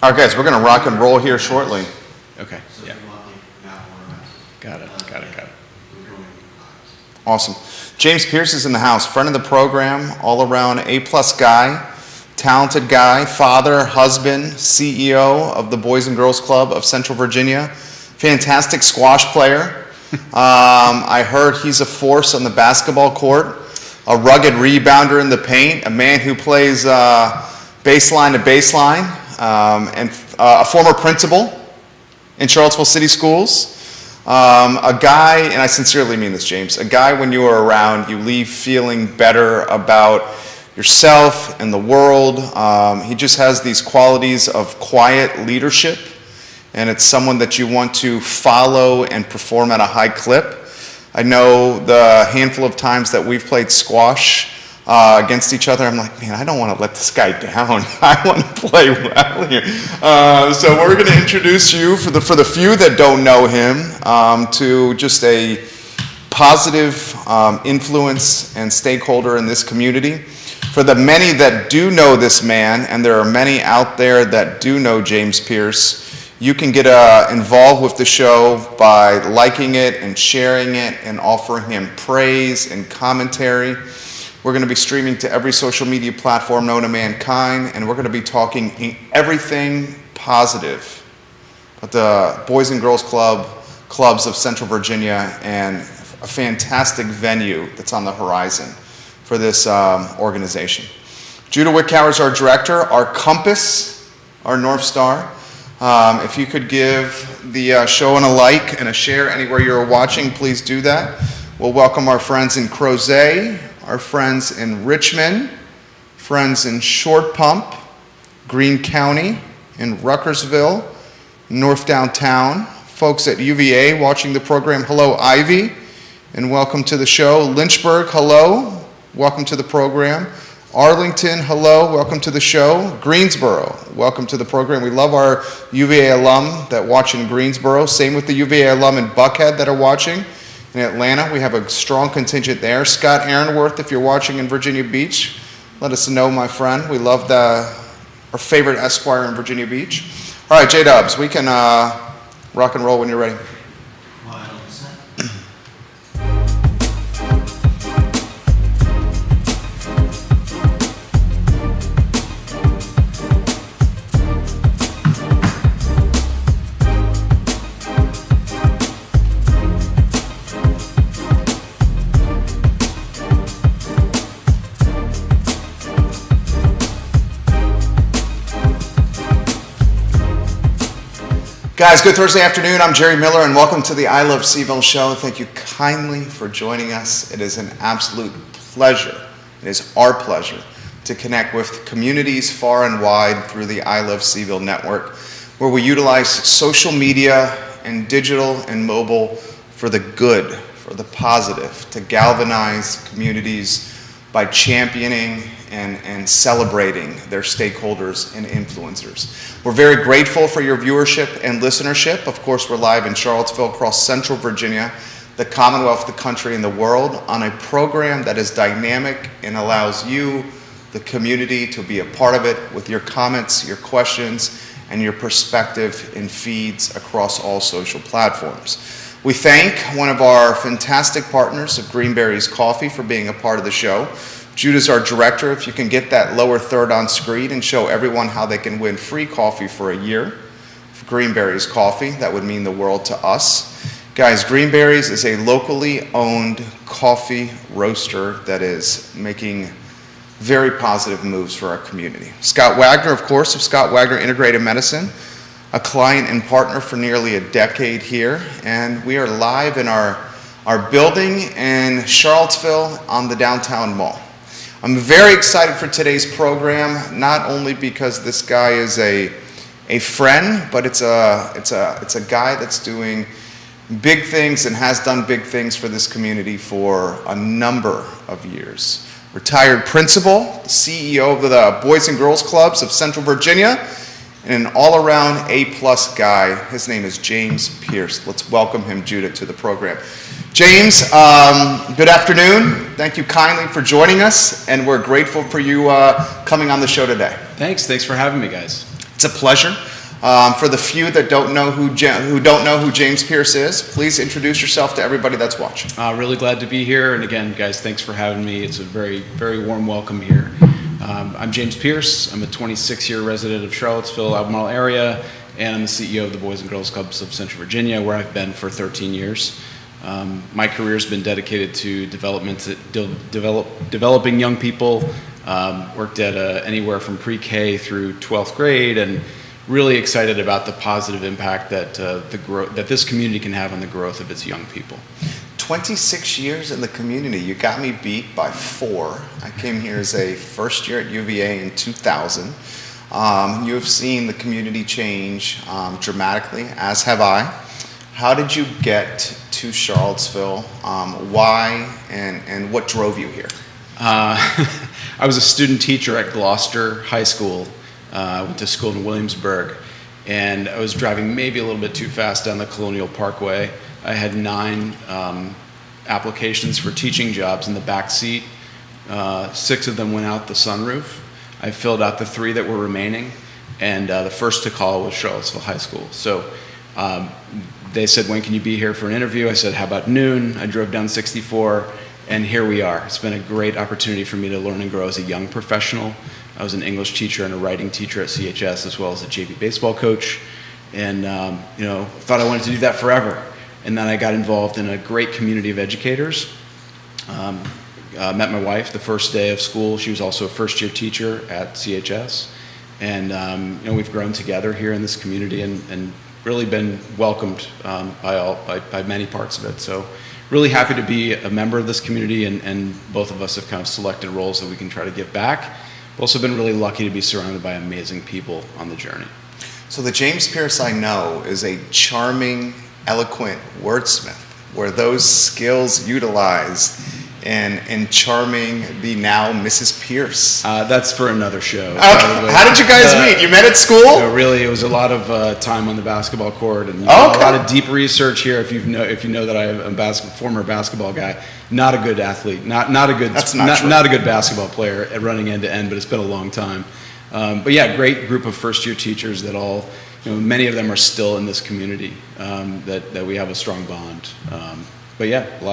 All right, guys, we're going to rock and roll here shortly. Okay, yeah. Got it. Awesome. James Pierce is in the house, friend of the program, all-around A-plus guy, talented guy, father, husband, CEO of the Boys and Girls Club of Central Virginia, fantastic squash player. I heard he's a force on the basketball court, a rugged rebounder in the paint, a man who plays baseline to baseline, and a former principal in Charlottesville City Schools. A guy, and I sincerely mean this, James, a guy when you are around, you leave feeling better about yourself and the world. He just has these qualities of quiet leadership, and it's someone that you want to follow and perform at a high clip. I know the handful of times that we've played squash against each other, I'm like, man, I don't want to let this guy down. I want to play well here. So we're going to introduce you, for the few that don't know him, to just a positive influence and stakeholder in this community. For the many that do know this man, and there are many out there that do know James Pierce, you can get involved with the show by liking it and sharing it and offering him praise and commentary. We're going to be streaming to every social media platform known to mankind, and we're going to be talking everything positive about the Boys and Girls Clubs of Central Virginia, and a fantastic venue that's on the horizon for this organization. Judah Wickhauer is our director, our compass, our North Star. If you could give the show a like and a share anywhere you're watching, please do that. We'll welcome our friends in Crozet, our friends in Richmond, friends in Short Pump, Greene County, in Ruckersville, North Downtown, folks at UVA watching the program. Hello, Ivy, and welcome to the show. Lynchburg, hello, welcome to the program. Arlington, hello, welcome to the show. Greensboro, welcome to the program. We love our UVA alum that watch in Greensboro. Same with the UVA alum in Buckhead that are watching. In Atlanta, we have a strong contingent there. Scott Aaronworth, if you're watching in Virginia Beach, let us know, my friend. We love our favorite Esquire in Virginia Beach. All right, J-Dubs, we can rock and roll when you're ready. Guys, good Thursday afternoon. I'm Jerry Miller, and welcome to the I Love Seville show. Thank you kindly for joining us. It is an absolute pleasure. It is our pleasure to connect with communities far and wide through the I Love Seville network, where we utilize social media and digital and mobile for the good, for the positive, to galvanize communities by championing and celebrating their stakeholders and influencers. We're very grateful for your viewership and listenership. Of course, we're live in Charlottesville, across Central Virginia, the Commonwealth, the country, and the world, on a program that is dynamic and allows you, the community, to be a part of it with your comments, your questions, and your perspective in feeds across all social platforms. We thank one of our fantastic partners of Greenberry's Coffee for being a part of the show. Judah's our director. If you can get that lower third on screen and show everyone how they can win free coffee for a year for Greenberry's Coffee, that would mean the world to us. Guys, Greenberry's is a locally owned coffee roaster that is making very positive moves for our community. Scott Wagner, of course, of Scott Wagner Integrative Medicine, a client and partner for nearly a decade here, and we are live in our building in Charlottesville on the downtown mall. I'm very excited for today's program, not only because this guy is a friend, but it's a guy that's doing big things and has done big things for this community for a number of years. Retired principal, CEO of the Boys and Girls Clubs of Central Virginia, and an all-around A-plus guy. His name is James Pierce. Let's welcome him, Judah, to the program. James, good afternoon. Thank you kindly for joining us, and we're grateful for you coming on the show today. Thanks for having me, guys. It's a pleasure. For the few that don't know who James Pierce is, please introduce yourself to everybody that's watching. Really glad to be here, and again, guys, thanks for having me. It's a very, very warm welcome here. I'm James Pierce. I'm a 26-year resident of Charlottesville, Albemarle area, and I'm the CEO of the Boys and Girls Clubs of Central Virginia, where I've been for 13 years. My career's been dedicated to developing young people. Worked at anywhere from pre-K through 12th grade, and really excited about the positive impact that that this community can have on the growth of its young people. 26 years in the community. You got me beat by 4. I came here as a first year at UVA in 2000. You have seen the community change dramatically, as have I. How did you get to Charlottesville? Why and what drove you here? I was a student teacher at Gloucester High School. I went to school in Williamsburg, and I was driving maybe a little bit too fast down the Colonial Parkway. I had 9 applications for teaching jobs in the back seat. 6 of them went out the sunroof. I filled out the 3 that were remaining, and the first to call was Charlottesville High School. So they said, when can you be here for an interview? I said, how about noon? I drove down 64, and here we are. It's been a great opportunity for me to learn and grow as a young professional. I was an English teacher and a writing teacher at CHS, as well as a JV baseball coach, and thought I wanted to do that forever. And then I got involved in a great community of educators. Met my wife the first day of school. She was also a first-year teacher at CHS, and we've grown together here in this community and really been welcomed by many parts of it. So really happy to be a member of this community, and both of us have kind of selected roles that we can try to give back. We've also been really lucky to be surrounded by amazing people on the journey. So the James Pierce I know is a charming, eloquent wordsmith, where those skills utilized in charming the now Mrs. Pierce. That's for another show. Okay. How did you guys meet? You met at school? Really, it was a lot of time on the basketball court, and a lot of deep research here. If you know that I am a former basketball guy, not a good athlete, not a good basketball player at running end to end, but it's been a long time. But yeah, great group of first-year teachers that all, many of them are still in this community, that we have a strong bond. But yeah, a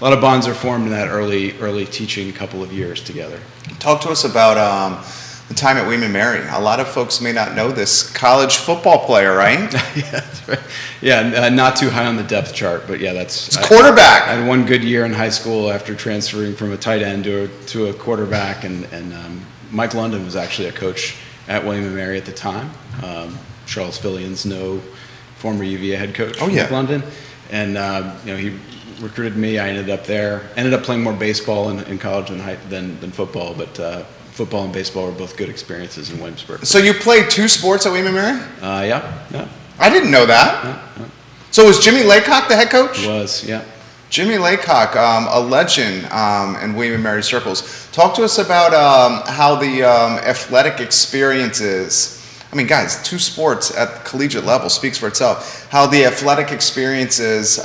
lot of bonds are formed in that early teaching couple of years together. Talk to us about the time at William & Mary. A lot of folks may not know this. College football player, right? Yeah, that's right. Yeah, not too high on the depth chart, but yeah, it's quarterback. I had one good year in high school after transferring from a tight end to a quarterback, and Mike London was actually a coach at William & Mary at the time. Charlottesvillians know former UVA head coach Mike London, and he recruited me. I ended up there. Ended up playing more baseball in college than football, but football and baseball were both good experiences in Williamsburg. So you played 2 sports at William & Mary? Yeah. I didn't know that. Yeah. So was Jimmy Laycock the head coach? He was, yeah. Jimmy Laycock, a legend in William & Mary circles. Talk to us about how the athletic experiences. I mean, guys, 2 sports at the collegiate level speaks for itself. How the athletic experiences,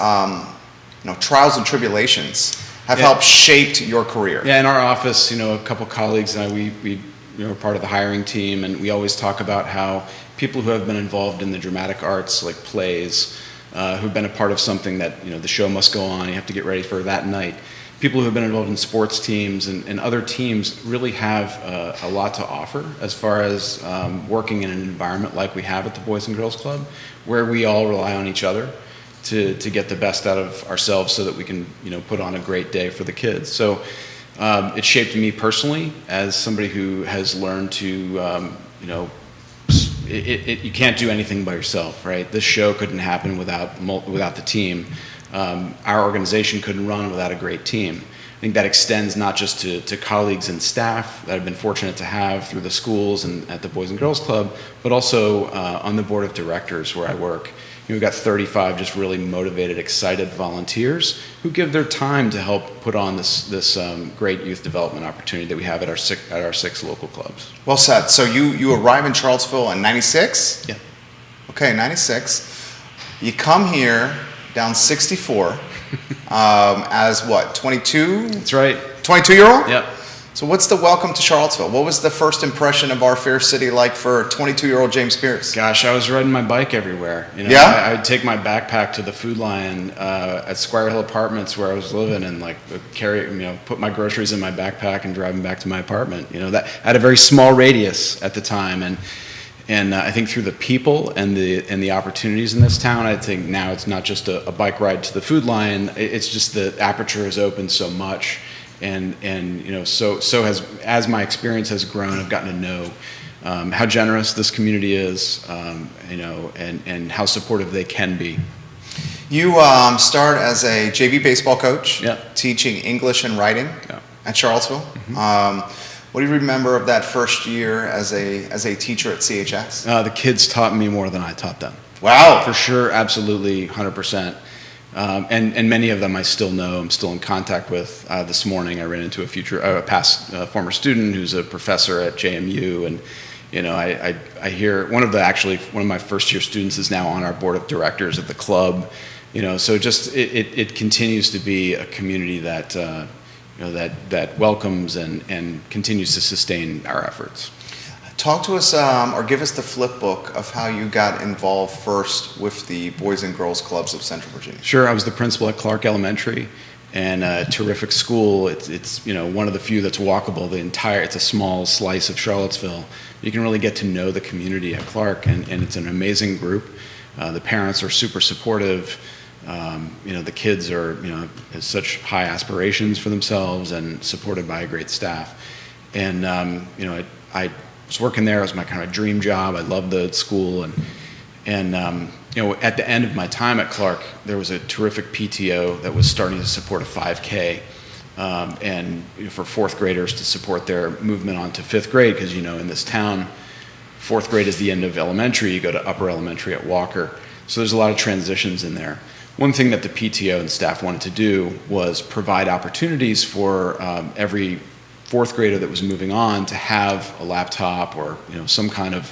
trials and tribulations have helped shaped your career. Yeah, in our office, a couple colleagues and I, we are part of the hiring team, and we always talk about how people who have been involved in the dramatic arts, like plays, who've been a part of something that, the show must go on, you have to get ready for that night. People who have been involved in sports teams and other teams really have a lot to offer as far as working in an environment like we have at the Boys and Girls Club, where we all rely on each other to get the best out of ourselves so that we can, put on a great day for the kids. So it shaped me personally as somebody who has learned to, you can't do anything by yourself, right? This show couldn't happen without the team. Our organization couldn't run without a great team. I think that extends not just to colleagues and staff that I've been fortunate to have through the schools and at the Boys and Girls Club, but also on the board of directors where I work. We've got 35 just really motivated, excited volunteers who give their time to help put on this great youth development opportunity that we have at our 6 local clubs. Well said. So you arrive in Charlottesville in 96? Yeah. Okay, 96. You come here down 64 as what, 22? That's right. 22-year-old? Yep. So what's the welcome to Charlottesville? What was the first impression of our fair city like for 22-year-old James Pierce? Gosh, I was riding my bike everywhere. Yeah? I'd take my backpack to the Food Lion at Squire Hill Apartments where I was living, and like put my groceries in my backpack and drive them back to my apartment. That had a very small radius at the time, and I think through the people and the opportunities in this town, I think now it's not just a bike ride to the Food Lion. It's just the aperture has opened so much. And so as my experience has grown, I've gotten to know how generous this community is, and how supportive they can be. You started as a JV baseball coach, Yeah. teaching English and writing Yeah. at Charlottesville. What do you remember of that first year as a teacher at CHS? The kids taught me more than I taught them. Wow. For sure, absolutely, 100%. And many of them I still know. I'm still in contact with. This morning I ran into a past former student who's a professor at JMU, and I hear one of my first year students is now on our board of directors at the club. So just it continues to be a community that that welcomes and continues to sustain our efforts. Talk to us, or give us the flip book of how you got involved first with the Boys and Girls Clubs of Central Virginia. Sure, I was the principal at Clark Elementary, and a terrific school. It's one of the few that's walkable. It's a small slice of Charlottesville. You can really get to know the community at Clark, and it's an amazing group. The parents are super supportive. The kids are has such high aspirations for themselves and supported by a great staff. And I was working there. It was my kind of dream job. I loved the school, and at the end of my time at Clark, there was a terrific PTO that was starting to support a 5K, and for fourth graders to support their movement on to fifth grade, because in this town, fourth grade is the end of elementary. You go to upper elementary at Walker, so there's a lot of transitions in there. One thing that the PTO and staff wanted to do was provide opportunities for every fourth grader that was moving on to have a laptop or some kind of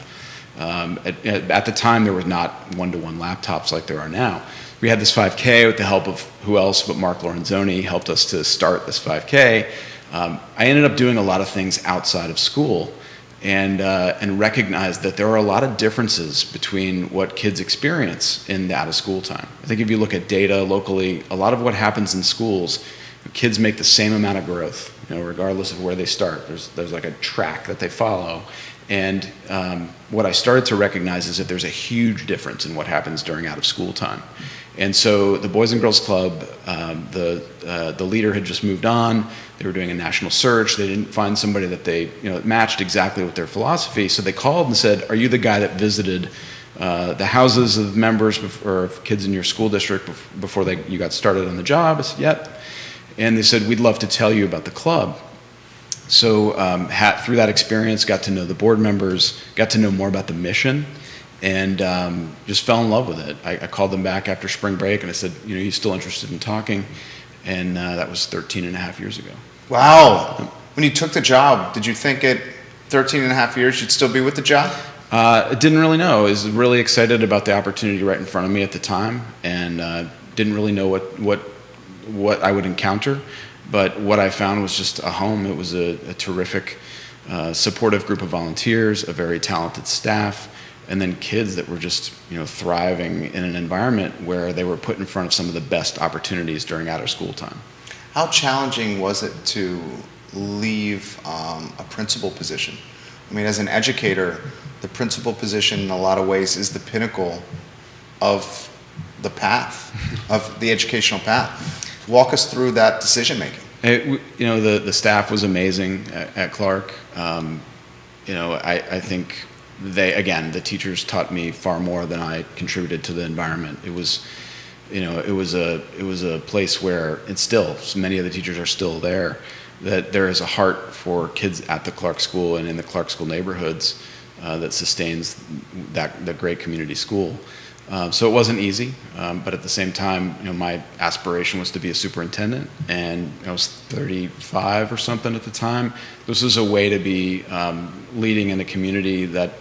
at the time there were not one-to-one laptops like there are now. We had this 5K with the help of who else but Mark Lorenzoni helped us to start this 5K. I ended up doing a lot of things outside of school and recognized that there are a lot of differences between what kids experience in the out-of-school time. I think if you look at data locally, a lot of what happens in schools, kids make the same amount of growth, regardless of where they start. There's like a track that they follow. And what I started to recognize is that there's a huge difference in what happens during out-of-school time. And so the Boys and Girls Club, the leader had just moved on. They were doing a national search. They didn't find somebody that they matched exactly with their philosophy. So they called and said, "Are you the guy that visited the houses of members or of kids in your school district before you got started on the job?" I said, "Yep." And they said, "We'd love to tell you about the club." So through that experience, got to know the board members, got to know more about the mission, and just fell in love with it. I called them back after spring break, and I said, "You still interested in talking?" And that was 13 and a half years ago. Wow. When you took the job, did you think at 13 and a half years you'd still be with the job? I didn't really know. I was really excited about the opportunity right in front of me at the time, and didn't really know what I would encounter. But what I found was just a home. It was a terrific, supportive group of volunteers, a very talented staff, and then kids that were just thriving in an environment where they were put in front of some of the best opportunities during out-of-school time. How challenging was it to leave a principal position? I mean, as an educator, the principal position in a lot of ways is the pinnacle of the path, of the educational path. Walk us through that decision making. The staff was amazing at Clark. I think the teachers taught me far more than I contributed to the environment. It was a place where it's still, so many of the teachers are still there, that there is a heart for kids at the Clark School and in the Clark School neighborhoods that sustains the great community school. So it wasn't easy, but at the same time, my aspiration was to be a superintendent, and I was 35 or something at the time. This was a way to be leading in the community that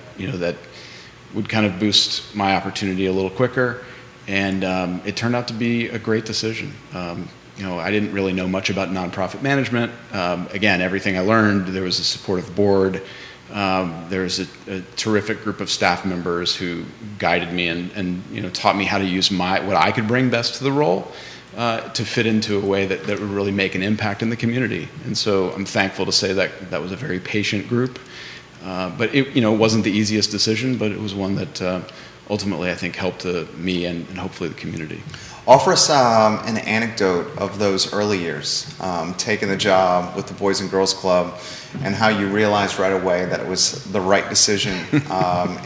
would kind of boost my opportunity a little quicker, and it turned out to be a great decision. I didn't really know much about nonprofit management. Again, everything I learned, there was a supportive board. There was a terrific group of staff members who guided me and taught me how to use what I could bring best to the role to fit into a way that would really make an impact in the community. And so I'm thankful to say that was a very patient group. But it wasn't the easiest decision, but it was one that ultimately I think helped me and hopefully the community. Offer us an anecdote of those early years, taking the job with the Boys and Girls Club, and how you realized right away that it was the right decision,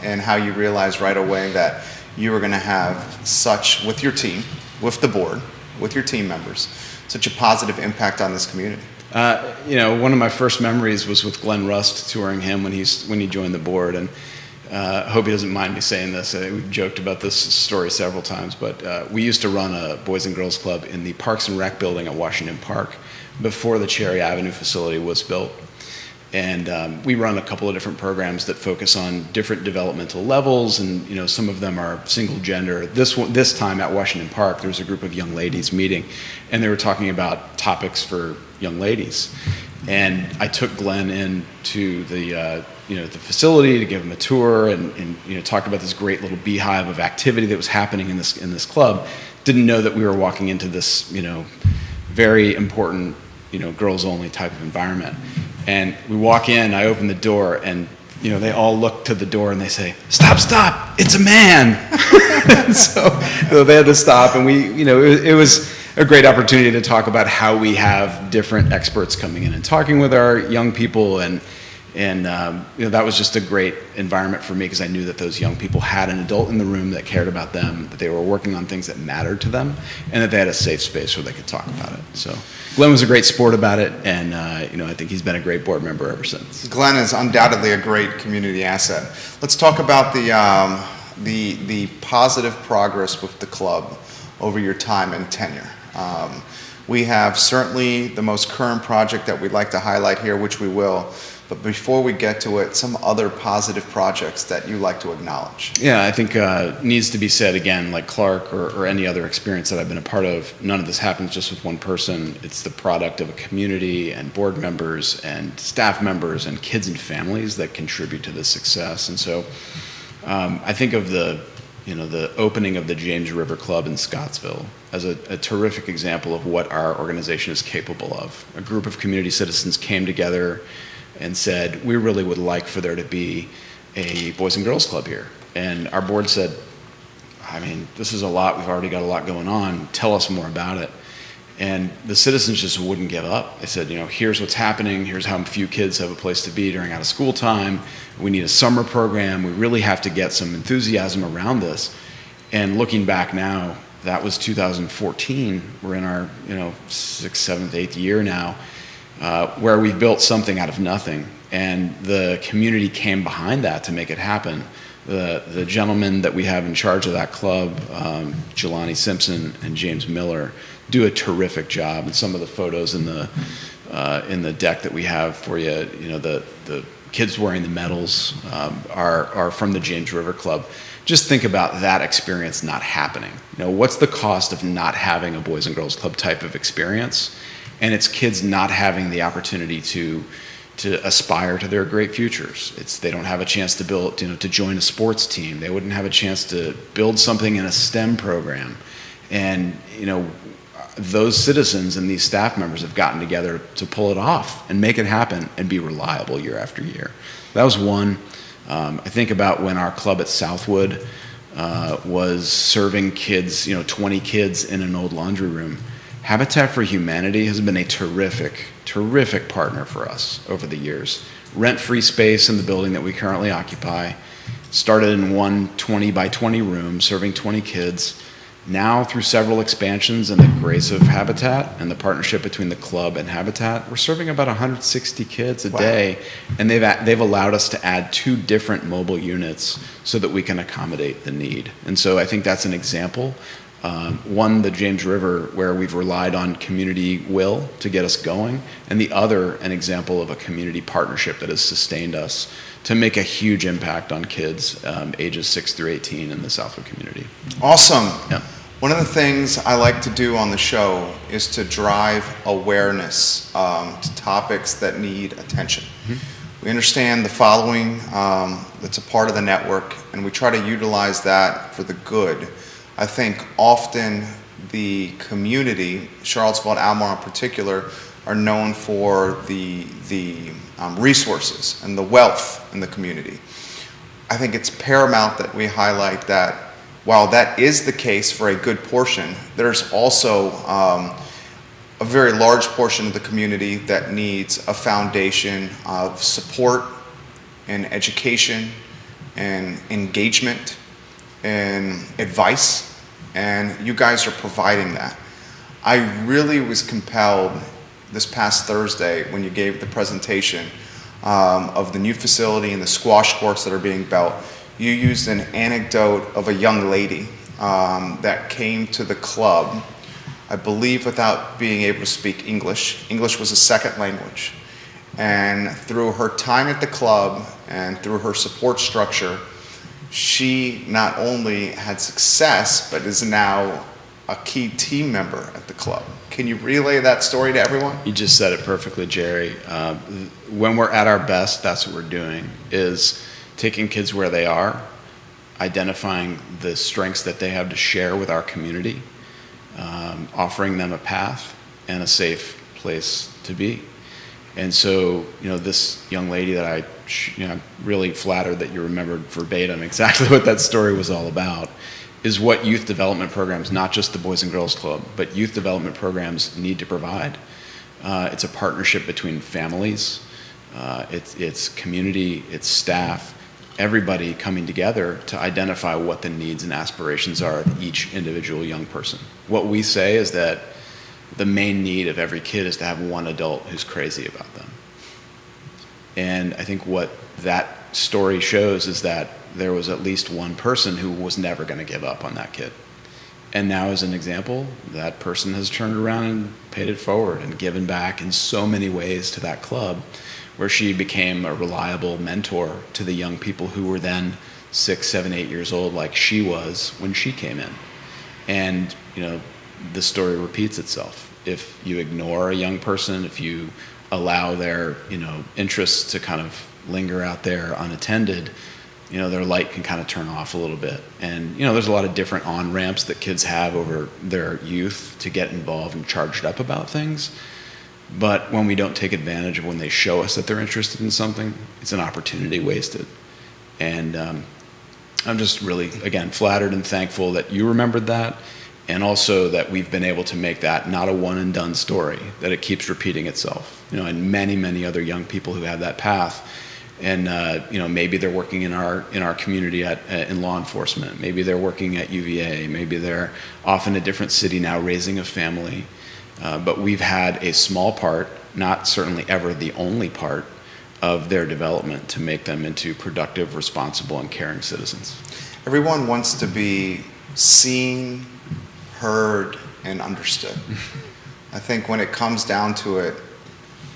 and how you realized right away that you were going to have such, with your team, with the board, with your team members, such a positive impact on this community. One of my first memories was with Glenn Rust, touring him when he joined the board, and I hope he doesn't mind me saying this. We've joked about this story several times, but we used to run a Boys and Girls Club in the Parks and Rec building at Washington Park before the Cherry Avenue facility was built. And we run a couple of different programs that focus on different developmental levels, and some of them are single gender. This time at Washington Park, there was a group of young ladies meeting, and they were talking about topics for young ladies. And I took Glenn into the facility to give him a tour and talk about this great little beehive of activity that was happening in this club. Didn't know that we were walking into this very important girls only type of environment. And we walk in, I open the door, and they all look to the door and they say, "Stop! It's a man!" so they had to stop, and it was a great opportunity to talk about how we have different experts coming in and talking with our young people, and that was just a great environment for me because I knew that those young people had an adult in the room that cared about them, that they were working on things that mattered to them, and that they had a safe space where they could talk about it. So Glenn was a great sport about it, and I think he's been a great board member ever since. Glenn is undoubtedly a great community asset. Let's talk about the positive progress with the club over your time and tenure. We have certainly the most current project that we'd like to highlight here, which we will. But before we get to it, some other positive projects that you like to acknowledge. Yeah, I think needs to be said again, like Clark or any other experience that I've been a part of, none of this happens just with one person. It's the product of a community and board members and staff members and kids and families that contribute to this success. And so I think of the opening of the James River Club in Scottsville as a terrific example of what our organization is capable of. A group of community citizens came together and said, we really would like for there to be a Boys and Girls Club here. And our board said, this is a lot, we've already got a lot going on, tell us more about it. And the citizens just wouldn't give up. They said, here's what's happening, here's how few kids have a place to be during out of school time, we need a summer program, we really have to get some enthusiasm around this. And looking back now, that was 2014, we're in our 6th, 7th, 8th year now, where we built something out of nothing, and the community came behind that to make it happen. The gentlemen that we have in charge of that club, Jelani Simpson and James Miller, do a terrific job. And some of the photos in the deck that we have for you, the kids wearing the medals are from the James River Club. Just think about that experience not happening. What's the cost of not having a Boys and Girls Club type of experience? And it's kids not having the opportunity to aspire to their great futures. They don't have a chance to build, to join a sports team. They wouldn't have a chance to build something in a STEM program. And, those citizens and these staff members have gotten together to pull it off and make it happen and be reliable year after year. That was one. I think about when our club at Southwood was serving kids, 20 kids in an old laundry room. Habitat for Humanity has been a terrific partner for us over the years. Rent-free space in the building that we currently occupy. Started in one 20 by 20 room, serving 20 kids. Now, through several expansions and the grace of Habitat and the partnership between the club and Habitat, we're serving about 160 kids a day, and they've allowed us to add 2 different mobile units so that we can accommodate the need. And so I think that's an example. One, the James River, where we've relied on community will to get us going, and the other, an example of a community partnership that has sustained us to make a huge impact on kids ages 6 through 18 in the Southwood community. Awesome. Yeah. One of the things I like to do on the show is to drive awareness to topics that need attention. We understand the following that's a part of the network, and we try to utilize that for the good. I think often the community, Charlottesville and Almar in particular, are known for the resources and the wealth in the community. I think it's paramount that we highlight that while that is the case for a good portion, there's also a very large portion of the community that needs a foundation of support and education and engagement and advice, and you guys are providing that. I really was compelled this past Thursday when you gave the presentation of the new facility and the squash courts that are being built. You used an anecdote of a young lady that came to the club, I believe without being able to speak English. English was a second language. And through her time at the club and through her support structure, she not only had success, but is now a key team member at the club. Can you relay that story to everyone? You just said it perfectly, Jerry. When we're at our best, that's what we're doing, is taking kids where they are, identifying the strengths that they have to share with our community, offering them a path and a safe place to be. And so, this young lady that I'm really flattered that you remembered verbatim exactly what that story was all about, is what youth development programs, not just the Boys and Girls Club, but youth development programs need to provide. It's a partnership between families, it's community, it's staff, everybody coming together to identify what the needs and aspirations are of each individual young person. What we say is that the main need of every kid is to have one adult who's crazy about them. And I think what that story shows is that there was at least one person who was never going to give up on that kid. And now, as an example, that person has turned around and paid it forward and given back in so many ways to that club, where she became a reliable mentor to the young people who were then 6, 7, 8 years old, like she was when she came in. And, the story repeats itself. If you ignore a young person, if you allow their, interests to kind of linger out there unattended, their light can kind of turn off a little bit. And, there's a lot of different on-ramps that kids have over their youth to get involved and charged up about things. But when we don't take advantage of when they show us that they're interested in something, it's an opportunity wasted. And I'm just really, again, flattered and thankful that you remembered that, and also that we've been able to make that not a one-and-done story, that it keeps repeating itself. And many, many other young people who have that path. And maybe they're working in our community in law enforcement. Maybe they're working at UVA. Maybe they're off in a different city now raising a family. But we've had a small part, not certainly ever the only part, of their development to make them into productive, responsible, and caring citizens. Everyone wants to be seen, heard, and understood. I think when it comes down to it,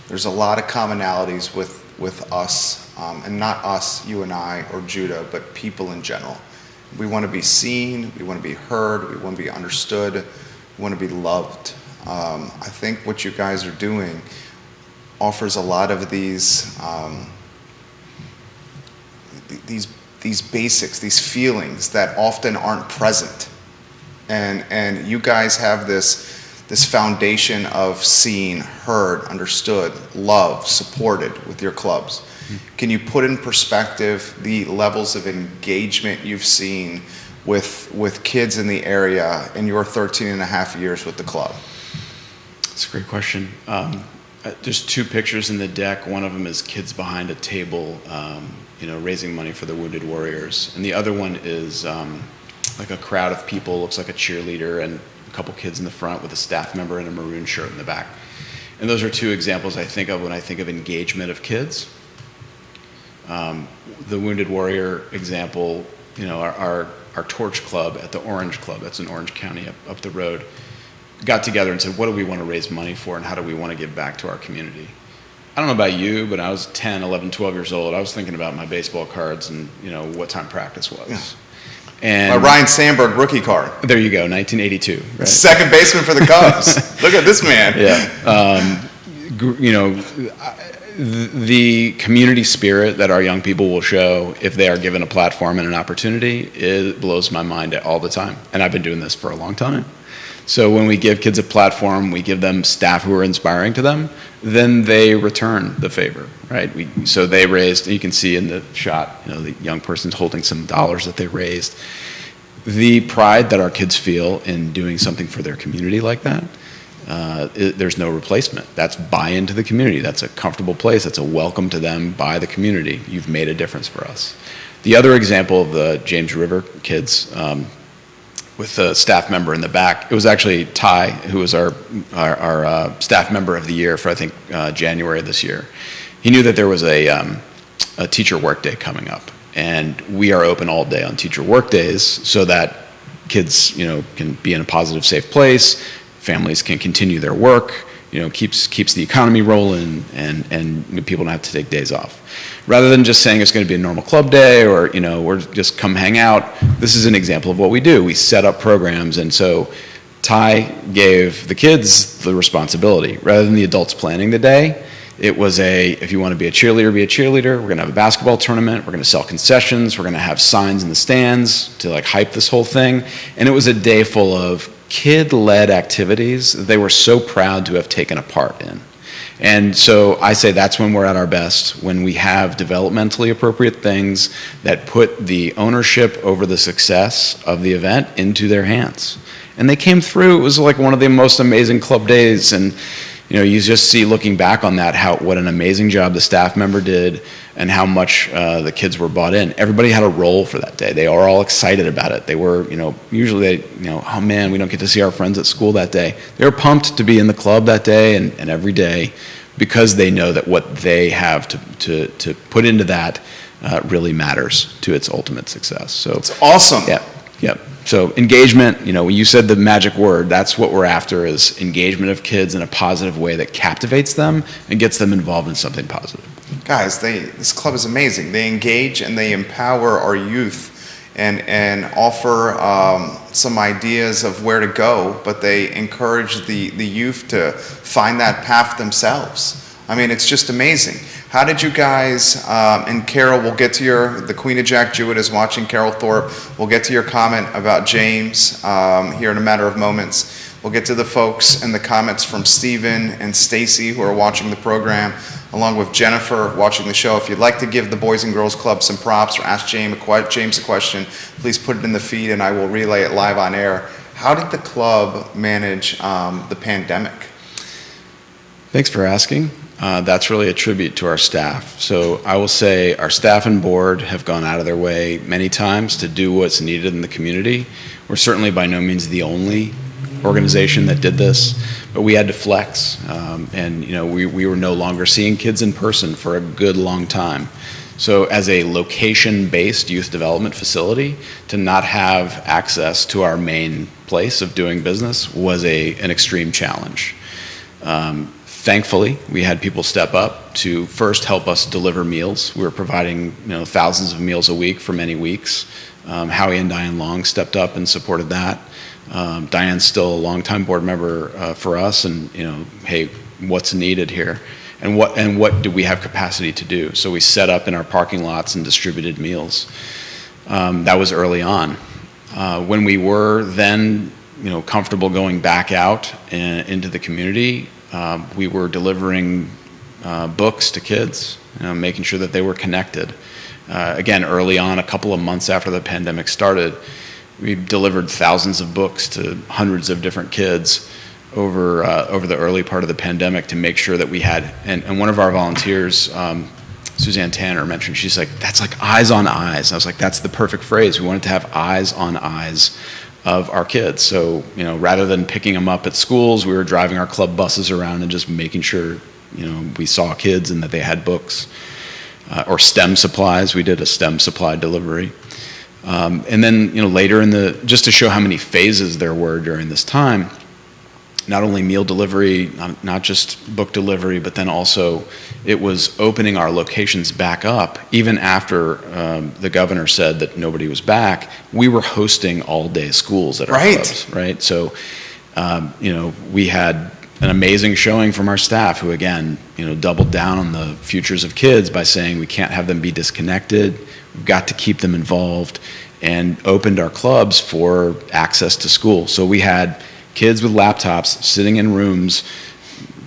there's a lot of commonalities with us, and not us, you and I, or Judah, but people in general. We want to be seen, we want to be heard, we want to be understood, we want to be loved. I think what you guys are doing offers a lot of these basics, these feelings that often aren't present. And you guys have this foundation of seen, heard, understood, loved, supported with your clubs. Can you put in perspective the levels of engagement you've seen with kids in the area in your 13 and a half years with the club? That's a great question. There's 2 pictures in the deck. One of them is kids behind a table, raising money for the Wounded Warriors. And the other one is like a crowd of people, looks like a cheerleader, and a couple kids in the front with a staff member in a maroon shirt in the back. And those are 2 examples I think of when I think of engagement of kids. The Wounded Warrior example, our Torch Club at the Orange Club, that's in Orange County up the road, got together and said, what do we want to raise money for, and how do we want to give back to our community? I don't know about you, but I was 10, 11, 12 years old. I was thinking about my baseball cards and, what time practice was. Yeah. And Ryan Sandberg rookie card. there you go, 1982. Right? Second baseman for the Cubs. Look at this man. Yeah. The community spirit that our young people will show if they are given a platform and an opportunity, it blows my mind all the time. And I've been doing this for a long time. So when we give kids a platform, we give them staff who are inspiring to them, then they return the favor, right? So they raised, you can see in the shot, the young person's holding some dollars that they raised. The pride that our kids feel in doing something for their community like that, there's no replacement. That's buy-in to the community. That's a comfortable place. That's a welcome to them by the community. You've made a difference for us. The other example of the James River kids, with a staff member in the back, it was actually Ty, who was our staff member of the year for, I think, January of this year. He knew that there was a teacher work day coming up, and we are open all day on teacher work days so that kids, can be in a positive, safe place. Families can continue their work, keeps the economy rolling, and people don't have to take days off. Rather than just saying it's going to be a normal club day or, we're just come hang out, this is an example of what we do. We set up programs, and so Ty gave the kids the responsibility. Rather than the adults planning the day, it was if you want to be a cheerleader, be a cheerleader. We're going to have a basketball tournament. We're going to sell concessions. We're going to have signs in the stands to hype this whole thing. And it was a day full of kid-led activities that they were so proud to have taken a part in. And so I say that's when we're at our best, when we have developmentally appropriate things that put the ownership over the success of the event into their hands. And they came through. It was one of the most amazing club days. And you just see, looking back on that, what an amazing job the staff member did and how much the kids were bought in. Everybody had a role for that day. They are all excited about it. They were, usually oh man, we don't get to see our friends at school that day. They were pumped to be in the club that day and every day because they know that what they have to put into that really matters to its ultimate success. So it's awesome. Yeah. So engagement, when you said the magic word, that's what we're after, is engagement of kids in a positive way that captivates them and gets them involved in something positive. Guys, this club is amazing. They engage and they empower our youth and offer some ideas of where to go, but they encourage the youth to find that path themselves. I mean, it's just amazing. How did you guys, and Carol, we'll get to the Queen of Jack Jewett is watching, Carol Thorpe. We'll get to your comment about James here in a matter of moments. We'll get to the folks and the comments from Stephen and Stacy who are watching the program, along with Jennifer watching the show. If you'd like to give the Boys and Girls Club some props or ask James a question, please put it in the feed and I will relay it live on air. How did the club manage the pandemic? Thanks for asking. That's really a tribute to our staff. So I will say our staff and board have gone out of their way many times to do what's needed in the community. We're certainly by no means the only organization that did this, but we had to flex. We were no longer seeing kids in person for a good long time. So as a location-based youth development facility, to not have access to our main place of doing business was an extreme challenge. Thankfully, we had people step up to first help us deliver meals. We were providing thousands of meals a week for many weeks. Howie and Diane Long stepped up and supported that. Diane's still a longtime board member for us, and hey, what's needed here, and what do we have capacity to do? So we set up in our parking lots and distributed meals. That was early on. When we were then comfortable going back out into the community, we were delivering books to kids, making sure that they were connected. Again, early on, a couple of months after the pandemic started, we delivered thousands of books to hundreds of different kids over the early part of the pandemic to make sure that we had, and one of our volunteers, Suzanne Tanner, mentioned, she's like, that's like eyes on eyes. I was like, that's the perfect phrase. We wanted to have eyes on eyes of our kids. So, rather than picking them up at schools, we were driving our club buses around and just making sure, we saw kids and that they had books or STEM supplies. We did a STEM supply delivery. And then, later just to show how many phases there were during this time, not only meal delivery, not just book delivery, but then also it was opening our locations back up. Even after the governor said that nobody was back, we were hosting all-day schools at our clubs, right? So, we had an amazing showing from our staff who, again, doubled down on the futures of kids by saying we can't have them be disconnected. We've got to keep them involved, and opened our clubs for access to school. So we had kids with laptops sitting in rooms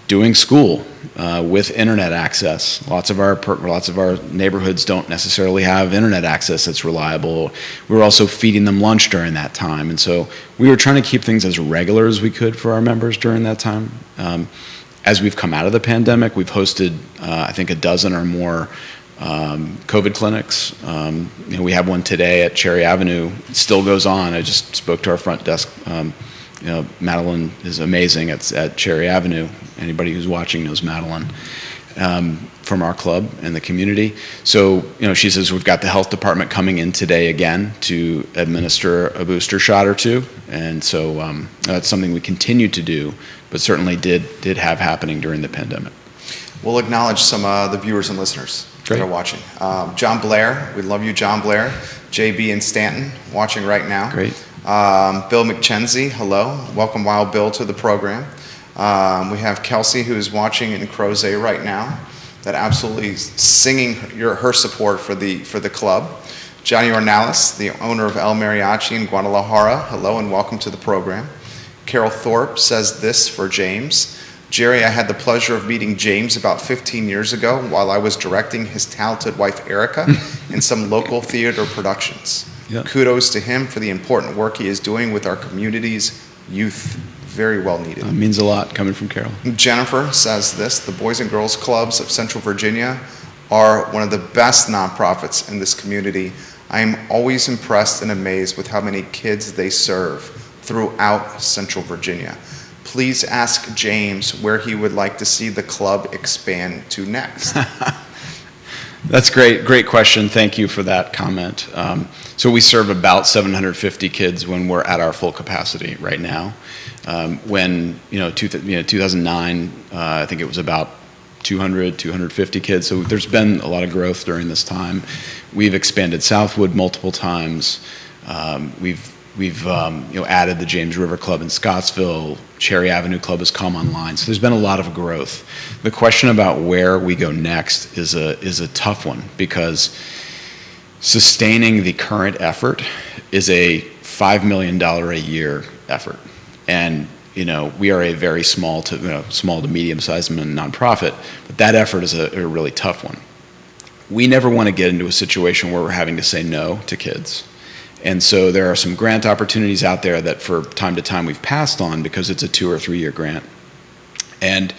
doing school with internet access. Lots of our neighborhoods don't necessarily have internet access that's reliable. We were also feeding them lunch during that time, and so we were trying to keep things as regular as we could for our members during that time. As we've come out of the pandemic, we've hosted I think a dozen or more COVID clinics. We have one today at Cherry Avenue. It still goes on. I just spoke to our front desk. Madeline is amazing at Cherry Avenue. Anybody who's watching knows Madeline from our club and the community. So, she says we've got the health department coming in today again to administer a booster shot or two. And so that's something we continue to do, but certainly did have happening during the pandemic. We'll acknowledge some of the viewers and listeners that are watching. John Blair, we love you, John Blair. JB in Stanton, watching right now. Great. Bill McKenzie, hello. Welcome, Wild Bill, to the program. We have Kelsey, who is watching in Crozet right now, that absolutely singing her support for the club. Johnny Ornalis, the owner of El Mariachi in Guadalajara, hello and welcome to the program. Carol Thorpe says this for James. Jerry, I had the pleasure of meeting James about 15 years ago while I was directing his talented wife, Erica, in some local theater productions. Yep. Kudos to him for the important work he is doing with our community's youth. Very well needed. It means a lot coming from Carol. Jennifer says this, the Boys and Girls Clubs of Central Virginia are one of the best nonprofits in this community. I am always impressed and amazed with how many kids they serve throughout Central Virginia. Please ask James where he would like to see the club expand to next. That's great. Great question. Thank you for that comment. So we serve about 750 kids when we're at our full capacity right now. When 2009, I think it was about 250 kids. So there's been a lot of growth during this time. We've expanded Southwood multiple times. We've added the James River Club in Scottsville. Cherry Avenue Club has come online. So there's been a lot of growth. The question about where we go next is a tough one, because sustaining the current effort is a $5 million a year effort. And we are a very small to medium-sized nonprofit, but that effort is a really tough one. We never want to get into a situation where we're having to say no to kids. And so there are some grant opportunities out there that for time to time we've passed on because it's a 2 or 3 year grant. And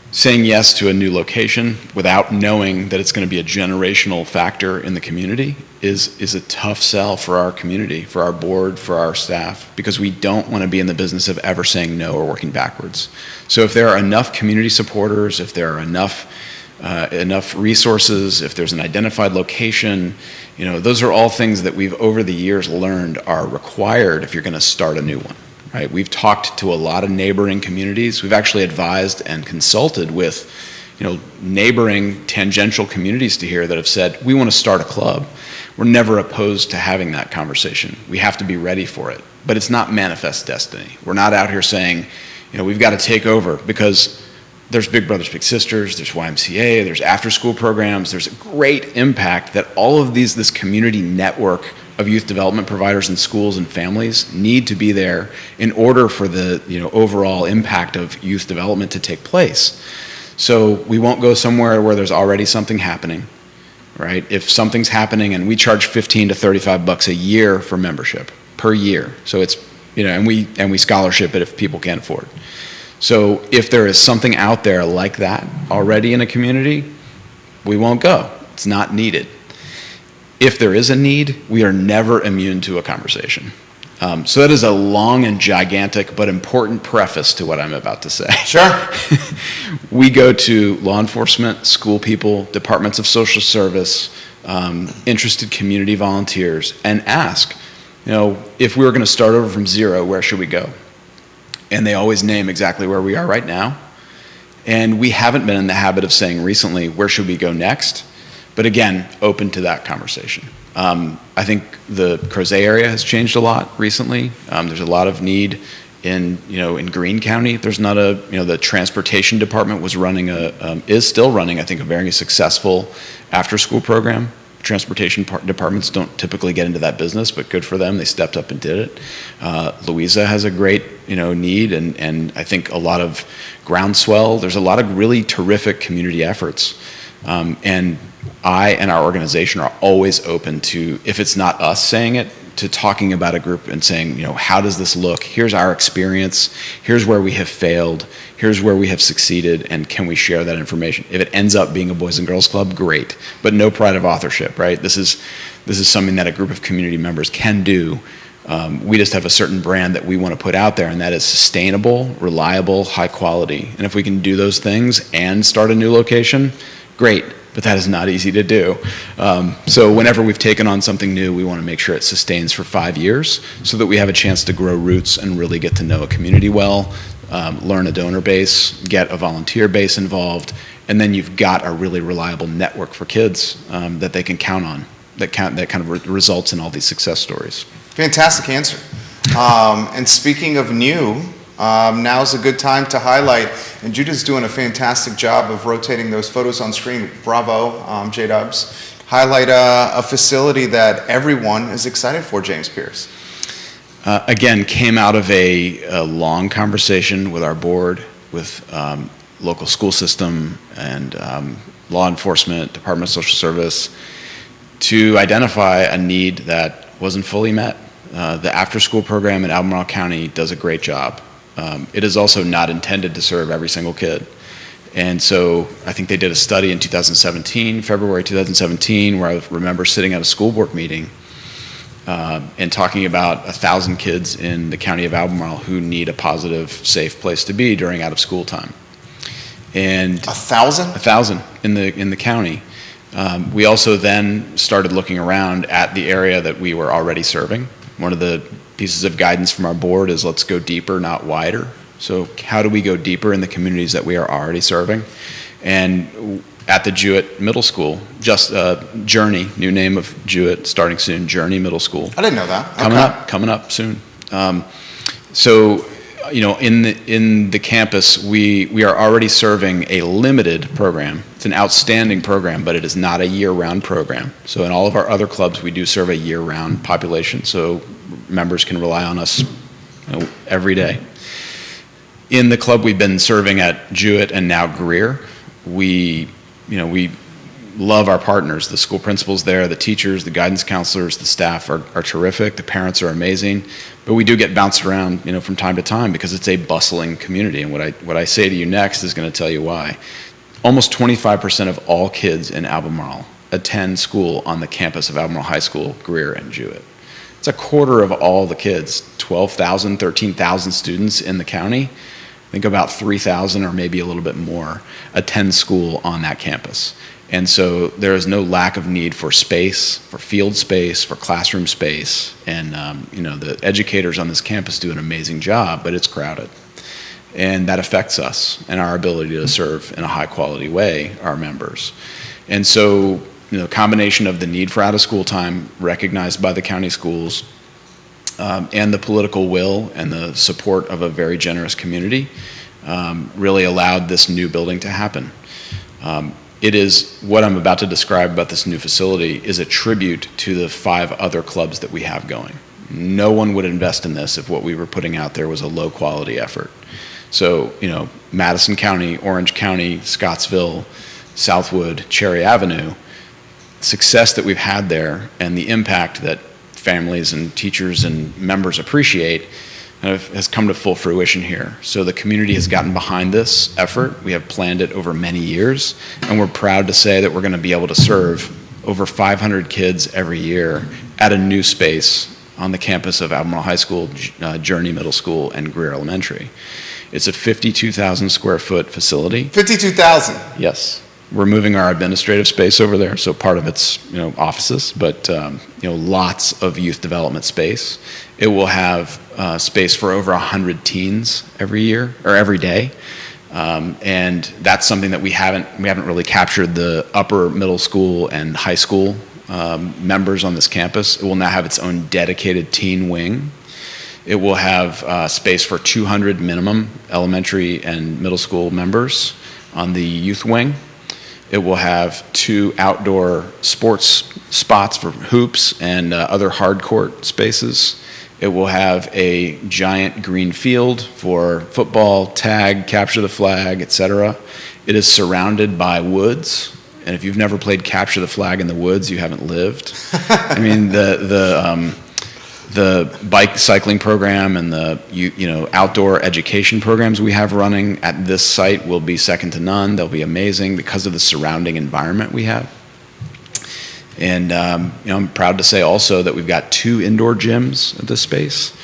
saying yes to a new location without knowing that it's going to be a generational factor in the community is a tough sell for our community, for our board, for our staff, because we don't want to be in the business of ever saying no or working backwards. So if there are enough community supporters, if there are enough resources, if there's an identified location, those are all things that we've over the years learned are required if you're going to start a new one, right? We've talked to a lot of neighboring communities. We've actually advised and consulted with, neighboring tangential communities to here that have said, we want to start a club. We're never opposed to having that conversation. We have to be ready for it, but it's not manifest destiny. We're not out here saying, we've got to take over, because there's Big Brothers Big Sisters, there's YMCA, there's after-school programs. There's a great impact that all of this community network of youth development providers and schools and families need to be there in order for the overall impact of youth development to take place. So we won't go somewhere where there's already something happening, right? If something's happening, and we charge $15 to $35 a year for membership per year, so it's and we scholarship it if people can't afford. So if there is something out there like that already in a community, we won't go. It's not needed. If there is a need, we are never immune to a conversation. So that is a long and gigantic but important preface to what I'm about to say. Sure. We go to law enforcement, school people, departments of social service, interested community volunteers, and ask, if we were going to start over from zero, where should we go? And they always name exactly where we are right now. And we haven't been in the habit of saying recently, where should we go next? But again, open to that conversation. I think the Crozet area has changed a lot recently. There's a lot of need in Greene County. There's not the transportation department is still running, I think, a very successful after-school program. Transportation departments don't typically get into that business, but good for them. They stepped up and did it. Louisa has a great, need, and I think a lot of groundswell. There's a lot of really terrific community efforts. And I and our organization are always open to, if it's not us saying it, to talking about a group and saying, how does this look? Here's our experience. Here's where we have failed. Here's where we have succeeded, and can we share that information? If it ends up being a Boys and Girls Club, great, but no pride of authorship, right? This is something that a group of community members can do. We just have a certain brand that we want to put out there, and that is sustainable, reliable, high quality. And if we can do those things and start a new location, great. But that is not easy to do. So whenever we've taken on something new, we want to make sure it sustains for 5 years so that we have a chance to grow roots and really get to know a community well, learn a donor base, get a volunteer base involved, and then you've got a really reliable network for kids that they can count on, that kind of results in all these success stories. Fantastic answer. And speaking of new, now's a good time to highlight, and Judah's doing a fantastic job of rotating those photos on screen. Bravo, J-Dubs. Highlight a facility that everyone is excited for, James Pierce. Again, came out of a long conversation with our board, with local school system and law enforcement, Department of Social Service, to identify a need that wasn't fully met. The after-school program in Albemarle County does a great job. It is also not intended to serve every single kid. And so I think they did a study in February 2017, where I remember sitting at a school board meeting and talking about 1,000 kids in the county of Albemarle who need a positive, safe place to be during out-of-school time. And 1,000? 1,000 in the county. We also then started looking around at the area that we were already serving. One of the pieces of guidance from our board is let's go deeper, not wider. So how do we go deeper in the communities that we are already serving? And at the Jewett Middle School, just Journey, new name of Jewett, starting soon, Journey Middle School. I didn't know that. Coming up soon. So, in the campus, we are already serving a limited program. It's an outstanding program, but it is not a year-round program. So in all of our other clubs, we do serve a year-round population, so members can rely on us every day. In the club we've been serving at Jewett and now Greer, we love our partners. The school principals there, the teachers, the guidance counselors, the staff are terrific. The parents are amazing. But we do get bounced around, from time to time because it's a bustling community. And what I say to you next is going to tell you why. Almost 25% of all kids in Albemarle attend school on the campus of Albemarle High School, Greer, and Jewett. It's a quarter of all the kids, 12,000, 13,000 students in the county. I think about 3,000 or maybe a little bit more attend school on that campus. And so there is no lack of need for space, for field space, for classroom space. And, the educators on this campus do an amazing job, but it's crowded. And that affects us and our ability to serve in a high quality way our members. And so, combination of the need for out of school time recognized by the county schools and the political will and the support of a very generous community really allowed this new building to happen. It is what I'm about to describe about this new facility is a tribute to the 5 other clubs that we have going. No one would invest in this if what we were putting out there was a low quality effort. So, Madison County, Orange County, Scottsville, Southwood, Cherry Avenue, success that we've had there and the impact that families and teachers and members appreciate has come to full fruition here. So the community has gotten behind this effort. We have planned it over many years, and we're proud to say that we're going to be able to serve over 500 kids every year at a new space on the campus of Albemarle High School, Journey Middle School, and Greer Elementary. It's a 52,000 square foot facility. 52,000? Yes. We're moving our administrative space over there, so part of it's offices, but lots of youth development space. It will have space for over 100 teens every year or every day. And that's something that we haven't really captured the upper middle school and high school members on this campus. It will now have its own dedicated teen wing. It will have space for 200 minimum elementary and middle school members on the youth wing. It will have 2 outdoor sports spots for hoops and other hard court spaces. It will have a giant green field for football, tag, capture the flag, etc. It is surrounded by woods, and if you've never played capture the flag in the woods, you haven't lived. I mean, the bike cycling program and the outdoor education programs we have running at this site will be second to none. They'll be amazing because of the surrounding environment we have. And I'm proud to say also that we've got 2 indoor gyms at this space.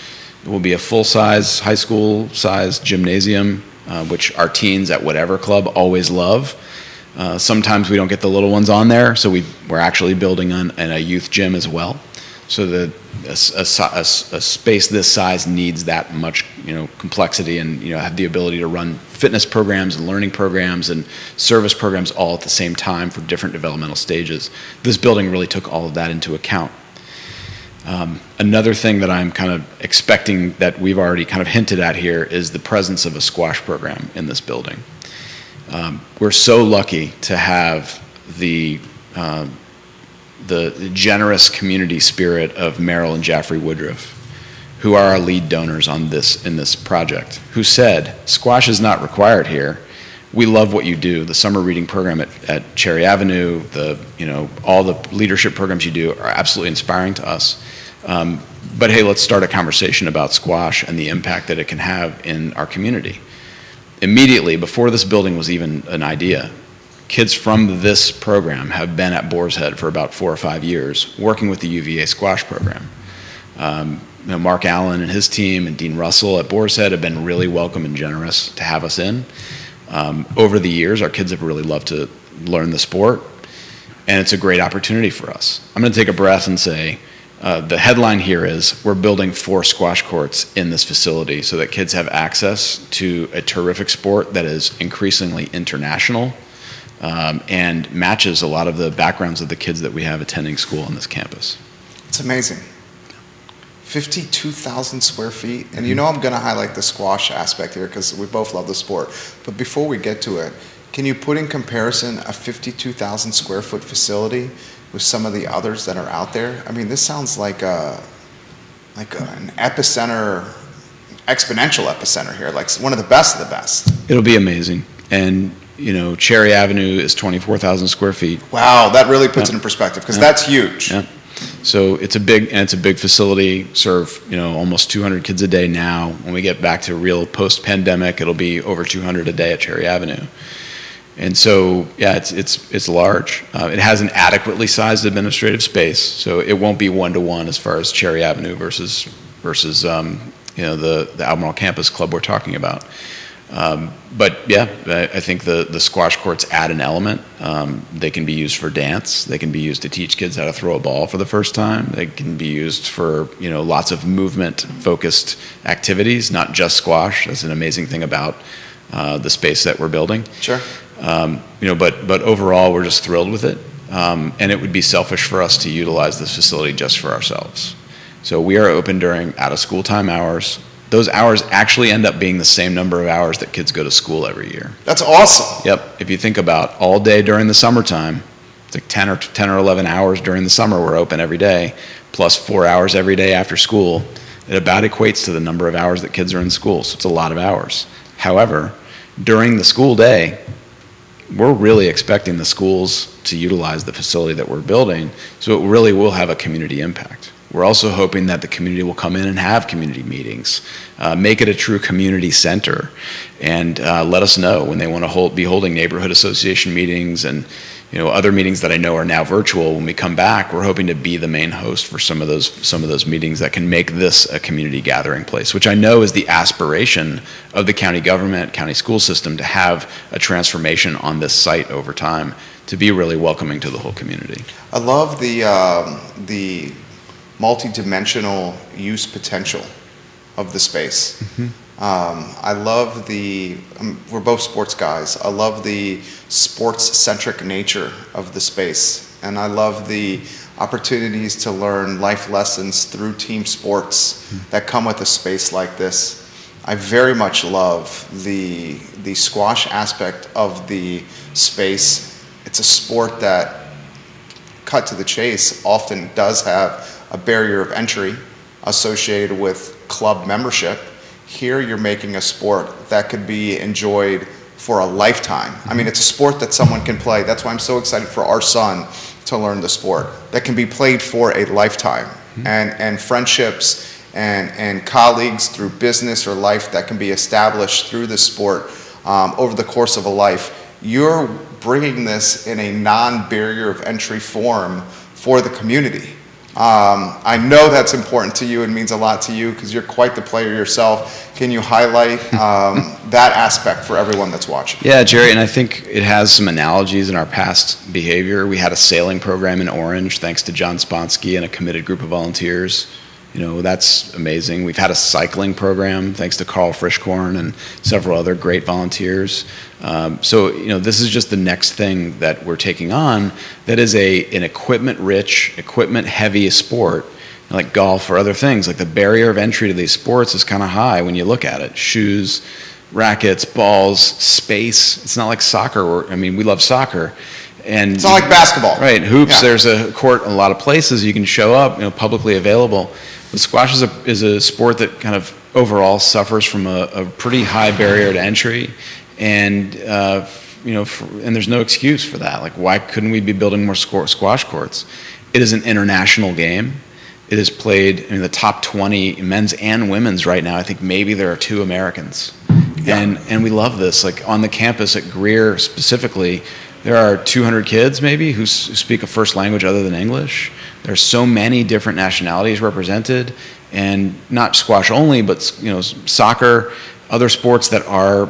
It will be a full-size, high school-size gymnasium, which our teens at whatever club always love. Sometimes we don't get the little ones on there, so we're actually building a youth gym as well. So a space this size needs that much, complexity, and have the ability to run fitness programs and learning programs and service programs all at the same time for different developmental stages. This building really took all of that into account. Another thing that I'm kind of expecting that we've already kind of hinted at here is the presence of a squash program in this building. We're so lucky to have the generous community spirit of Merrill and Jaffrey Woodruff, who are our lead donors in this project, who said, squash is not required here. We love what you do. The summer reading program at Cherry Avenue, all the leadership programs you do are absolutely inspiring to us. But hey, let's start a conversation about squash and the impact that it can have in our community. Immediately, before this building was even an idea, kids from this program have been at Boar's Head for about 4 or 5 years, working with the UVA squash program. Mark Allen and his team and Dean Russell at Boar's Head have been really welcome and generous to have us in. Over the years, our kids have really loved to learn the sport, and it's a great opportunity for us. I'm going to take a breath and say, the headline here is, we're building 4 squash courts in this facility so that kids have access to a terrific sport that is increasingly international, and matches a lot of the backgrounds of the kids that we have attending school on this campus. It's amazing. 52,000 square feet. And I'm going to highlight the squash aspect here because we both love the sport. But before we get to it, can you put in comparison a 52,000 square foot facility with some of the others that are out there? I mean, this sounds like an epicenter, exponential epicenter here, like one of the best of the best. It'll be amazing. And Cherry Avenue is 24,000 square feet. Wow, that really puts it in perspective because that's huge. Yeah. So it's a big facility. Serve almost 200 kids a day now. When we get back to real post-pandemic, it'll be over 200 a day at Cherry Avenue. And so it's large. It has an adequately sized administrative space, so it won't be 1-to-1 as far as Cherry Avenue versus the Albemarle Campus Club we're talking about. But I think the squash courts add an element. They can be used for dance. They can be used to teach kids how to throw a ball for the first time. They can be used for lots of movement-focused activities, not just squash. That's an amazing thing about the space that we're building. Sure. But overall, we're just thrilled with it. And it would be selfish for us to utilize this facility just for ourselves. So we are open during out-of-school time hours. Those hours actually end up being the same number of hours that kids go to school every year. That's awesome. Yep. If you think about all day during the summertime, it's like 10 or 11 hours during the summer we're open every day, plus 4 hours every day after school. It about equates to the number of hours that kids are in school, so it's a lot of hours. However, during the school day, we're really expecting the schools to utilize the facility that we're building, so it really will have a community impact. We're also hoping that the community will come in and have community meetings, make it a true community center, and let us know when they want to be holding neighborhood association meetings and other meetings that I know are now virtual. When we come back, we're hoping to be the main host for some of those meetings that can make this a community gathering place, which I know is the aspiration of the county government, county school system, to have a transformation on this site over time, to be really welcoming to the whole community. I love the multi-dimensional use potential of the space. I love we're both sports guys. I love the sports-centric nature of the space. And I love the opportunities to learn life lessons through team sports that come with a space like this. I very much love the squash aspect of the space. It's a sport that, cut to the chase, often does have a barrier of entry associated with club membership. Here you're making a sport that could be enjoyed for a lifetime. I mean, it's a sport that someone can play. That's why I'm so excited for our son to learn the sport. That can be played for a lifetime. And friendships and colleagues through business or life that can be established through this sport over the course of a life. You're bringing this in a non-barrier of entry form for the community. I know that's important to you and means a lot to you because you're quite the player yourself. Can you highlight that aspect for everyone that's watching? Yeah, Jerry, and I think it has some analogies in our past behavior. We had a sailing program in Orange, thanks to John Sponsky and a committed group of volunteers. You know, that's amazing. We've had a cycling program, thanks to Carl Frischkorn and several other great volunteers. So, you know, this is just the next thing that we're taking on that is an equipment-rich, equipment-heavy sport, like golf or other things. Like the barrier of entry to these sports is kind of high when you look at it. Shoes, rackets, balls, space. It's not like soccer. We love soccer. And it's not like basketball. Right, hoops, yeah. There's a court in a lot of places you can show up, publicly available. But squash is a sport that kind of overall suffers from a pretty high barrier to entry, and and there's no excuse for that. Like, why couldn't we be building more squash courts? It is an international game. It is played in the top 20 men's and women's right now. I think maybe there are 2 Americans, yeah. and we love this. Like on the campus at Greer specifically, there are 200 kids maybe who speak a first language other than English. There's so many different nationalities represented, and not squash only, but soccer, other sports that are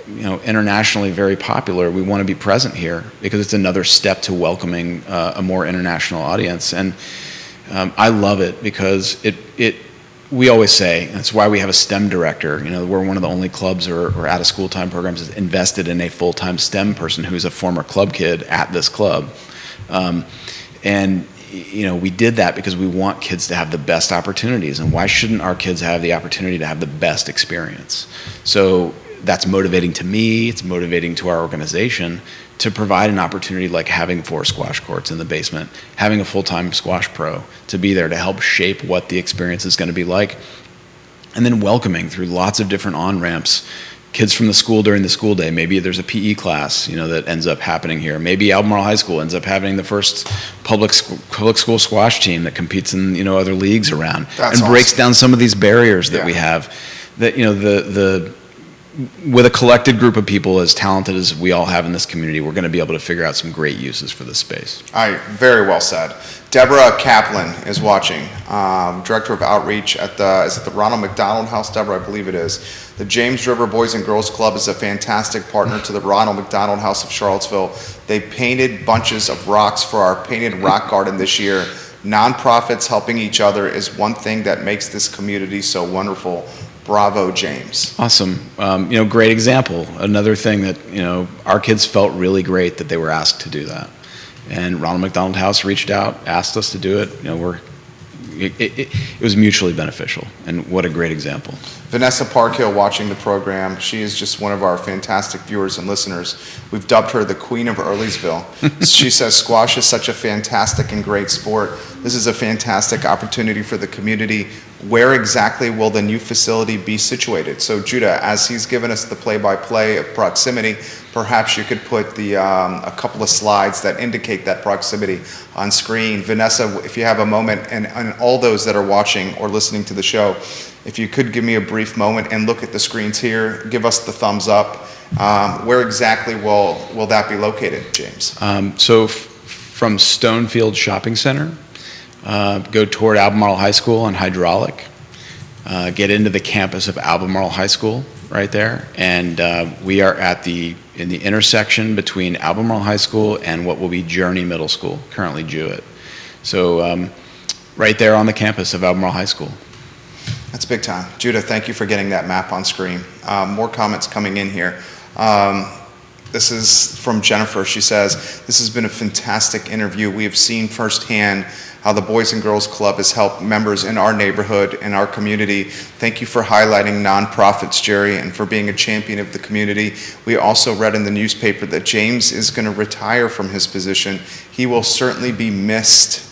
internationally very popular. We want to be present here because it's another step to welcoming a more international audience, and I love it because we always say, that's why we have a STEM director. We're one of the only clubs or out of school time programs that's invested in a full-time STEM person who's a former club kid at this club. We did that because we want kids to have the best opportunities, and why shouldn't our kids have the opportunity to have the best experience? So that's motivating to me, it's motivating to our organization to provide an opportunity like having 4 squash courts in the basement, having a full-time squash pro to be there to help shape what the experience is going to be like, and then welcoming through lots of different on-ramps kids from the school during the school day. Maybe there's a PE class, that ends up happening here. Maybe Albemarle High School ends up having the first public school squash team that competes in other leagues around. That's and breaks down some of these barriers that we have. That with a collected group of people as talented as we all have in this community, we're going to be able to figure out some great uses for this space. All right, very well said. Deborah Kaplan is watching, Director of Outreach at the Ronald McDonald House. Deborah, I believe it is. The James River Boys and Girls Club is a fantastic partner to the Ronald McDonald House of Charlottesville. They painted bunches of rocks for our Painted Rock Garden this year. Nonprofits helping each other is one thing that makes this community so wonderful. Bravo, James. Awesome. Great example. Another thing that, our kids felt really great that they were asked to do that. And Ronald McDonald House reached out, asked us to do it. It was mutually beneficial, and what a great example. Vanessa Parkhill watching the program. She is just one of our fantastic viewers and listeners. We've dubbed her the Queen of Earlysville. She says squash is such a fantastic and great sport. This is a fantastic opportunity for the community. Where exactly will the new facility be situated? So Judah, as he's given us the play-by-play of proximity, perhaps you could put a couple of slides that indicate that proximity on screen. Vanessa, if you have a moment, and all those that are watching or listening to the show, if you could give me a brief moment and look at the screens here, give us the thumbs up. Where exactly will that be located, James? From Stonefield Shopping Center, go toward Albemarle High School on Hydraulic, get into the campus of Albemarle High School right there, and we are in the intersection between Albemarle High School and what will be Journey Middle School, currently Jewett. So right there on the campus of Albemarle High School. That's big time. Judah, thank you for getting that map on screen. More comments coming in here. This is from Jennifer. She says, this has been a fantastic interview. We have seen firsthand how the Boys and Girls Club has helped members in our neighborhood and our community. Thank you for highlighting nonprofits, Jerry, and for being a champion of the community. We also read in the newspaper that James is going to retire from his position. He will certainly be missed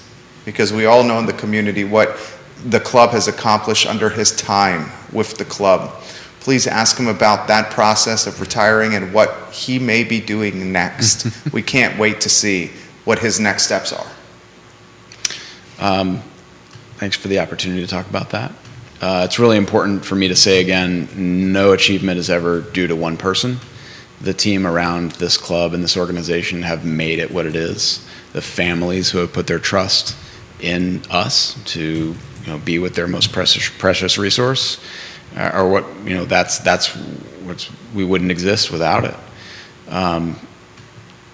because we all know in the community what the club has accomplished under his time with the club. Please ask him about that process of retiring and what he may be doing next. We can't wait to see what his next steps are. Thanks for the opportunity to talk about that. It's really important for me to say again, no achievement is ever due to one person. The team around this club and this organization have made it what it is. The families who have put their trust in us to be with their most precious resource are what, that's what we wouldn't exist without it.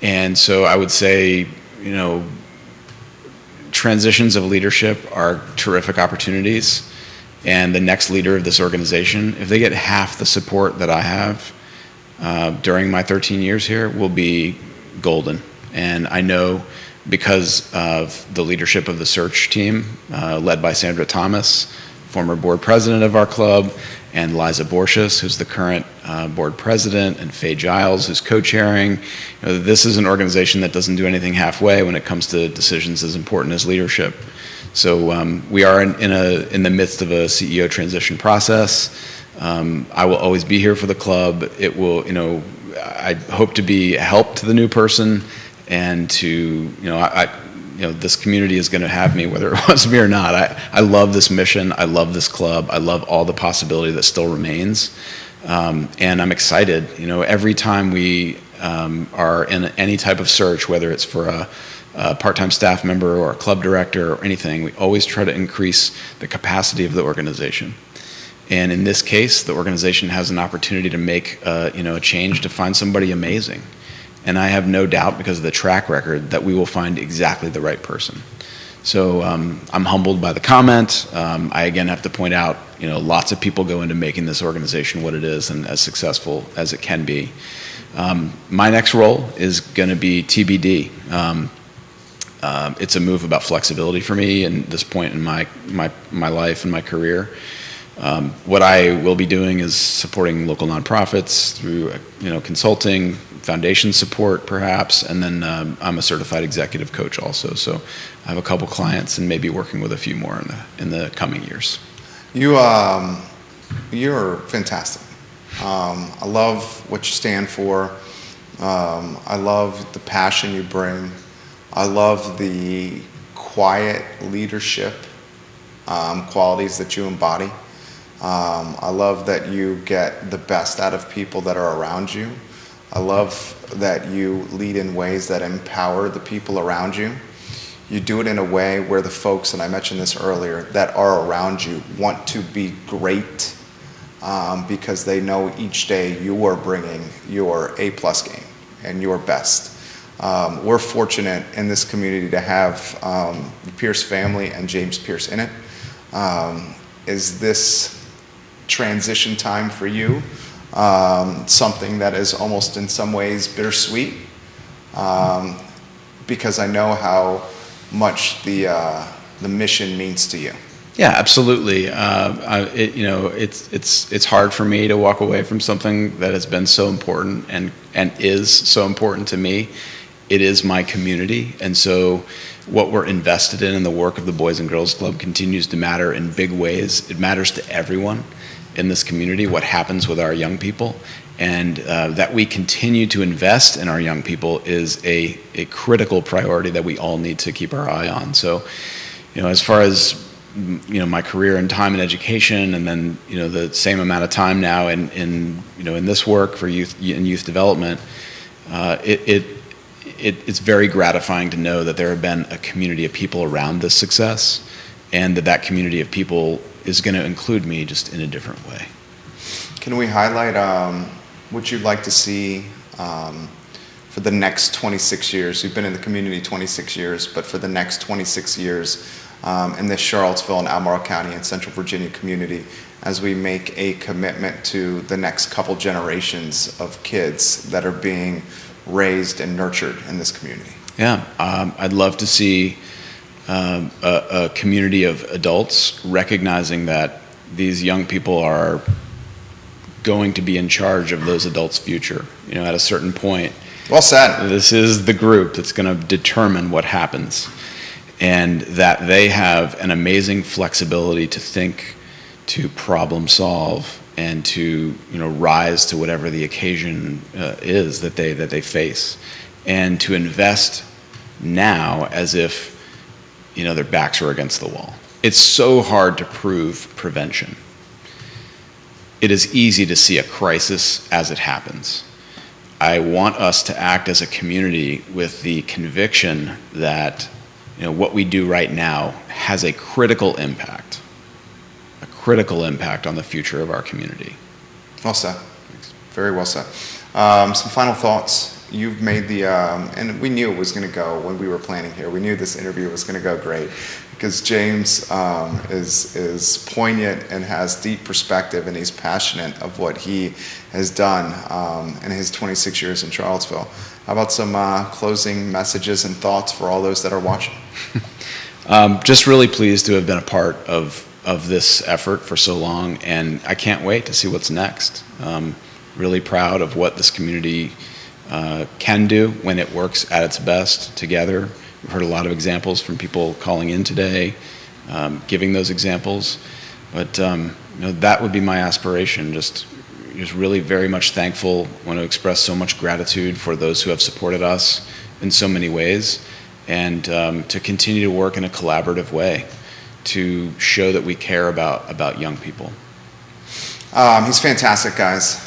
And so I would say, transitions of leadership are terrific opportunities, and the next leader of this organization, if they get half the support that I have during my 13 years here, will be golden. And I know because of the leadership of the search team, led by Sandra Thomas, former board president of our club, and Liza Borchus, who's the current board president, and Faye Giles, who's co-chairing. This is an organization that doesn't do anything halfway when it comes to decisions as important as leadership. So we are in the midst of a CEO transition process. I will always be here for the club. It will, I hope to be a help to the new person, and to, this community is going to have me whether it wants me or not. I love this mission. I love this club. I love all the possibility that still remains. And I'm excited. Every time we are in any type of search, whether it's for a part-time staff member or a club director or anything, we always try to increase the capacity of the organization. And in this case, the organization has an opportunity to make a change, to find somebody amazing. And I have no doubt, because of the track record, that we will find exactly the right person. So I'm humbled by the comment. I again have to point out, lots of people go into making this organization what it is and as successful as it can be. My next role is going to be TBD. It's a move about flexibility for me in this point in my life and my career. What I will be doing is supporting local nonprofits through consulting, foundation support perhaps, and then I'm a certified executive coach also. So I have a couple clients and maybe working with a few more in the coming years. You're fantastic. I love what you stand for. I love the passion you bring. I love the quiet leadership qualities that you embody. I love that you get the best out of people that are around you. I love that you lead in ways that empower the people around you. You do it in a way where the folks, and I mentioned this earlier, that are around you want to be great because they know each day you are bringing your A+ game and your best. We're fortunate in this community to have the Pierce family and James Pierce in it. Is this transition time for you something that is almost in some ways bittersweet? Because I know how much the mission means to you. Yeah, absolutely. It's hard for me to walk away from something that has been so important and is so important to me. It is my community, and so what we're invested in the work of the Boys and Girls Club continues to matter in big ways. It matters to everyone in this community, what happens with our young people, and that we continue to invest in our young people is a critical priority that we all need to keep our eye on. So, as far as my career and time in education, and then the same amount of time now in this work for youth development, it's very gratifying to know that there have been a community of people around this success, and that community of people is going to include me just in a different way. Can we highlight what you'd like to see for the next 26 years? You've been in the community 26 years, but for the next 26 years, in this Charlottesville and Albemarle County and Central Virginia community as we make a commitment to the next couple generations of kids that are being raised and nurtured in this community. Yeah, I'd love to see a community of adults recognizing that these young people are going to be in charge of those adults' future. You know, at a certain point, well said. This is the group that's going to determine what happens, and that they have an amazing flexibility to think, to problem solve, and to rise to whatever the occasion is that they face, and to invest now as if their backs are against the wall. It's so hard to prove prevention. It is easy to see a crisis as it happens. I want us to act as a community with the conviction that what we do right now has a critical impact on the future of our community. Well said. Very well said. Some final thoughts. You've made and we knew it was going to go when we were planning here. We knew this interview was going to go great because James is poignant and has deep perspective, and he's passionate of what he has done in his 26 years in Charlottesville. How about some closing messages and thoughts for all those that are watching? Just really pleased to have been a part of this effort for so long, and I can't wait to see what's next. Really proud of what this community can do when it works at its best together. We've heard a lot of examples from people calling in today, giving those examples. But that would be my aspiration. Just really very much thankful. Want to express so much gratitude for those who have supported us in so many ways, and to continue to work in a collaborative way to show that we care about young people. He's fantastic, guys.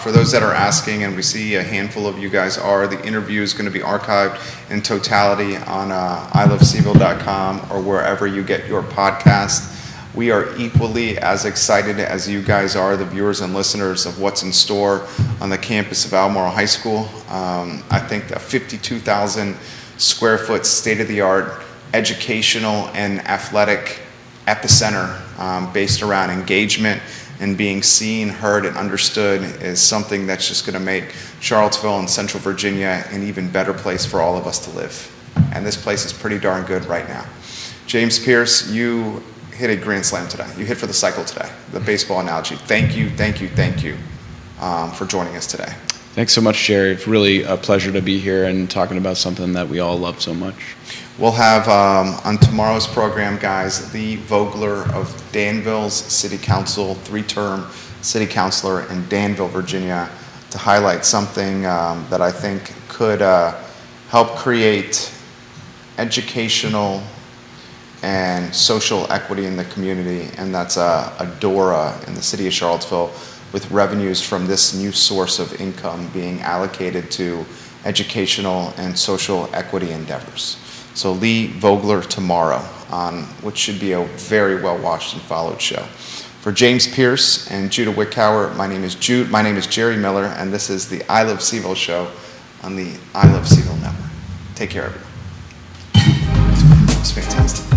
For those that are asking, and we see a handful of you guys are, the interview is going to be archived in totality on iloveseville.com or wherever you get your podcast. We are equally as excited as you guys are, the viewers and listeners, of what's in store on the campus of Albemarle High School. I think the 52,000 square foot state-of-the-art educational and athletic epicenter based around engagement and being seen, heard, and understood is something that's just going to make Charlottesville and Central Virginia an even better place for all of us to live. And this place is pretty darn good right now. James Pierce, you hit a grand slam today. You hit for the cycle today, the baseball analogy. Thank you for joining us today. Thanks so much, Jerry. It's really a pleasure to be here and talking about something that we all love so much. We'll have on tomorrow's program, guys, Lee Vogler of Danville's City Council, 3-term city councilor in Danville, Virginia, to highlight something that I think could help create educational and social equity in the community, and that's a DORA in the city of Charlottesville, with revenues from this new source of income being allocated to educational and social equity endeavors. So Lee Vogler tomorrow on which should be a very well watched and followed show. For James Pierce and Judah Wickhauer, my name is Jerry Miller, and this is the I Love Seville show on the I Love Seville network. Take care, everyone. It's fantastic.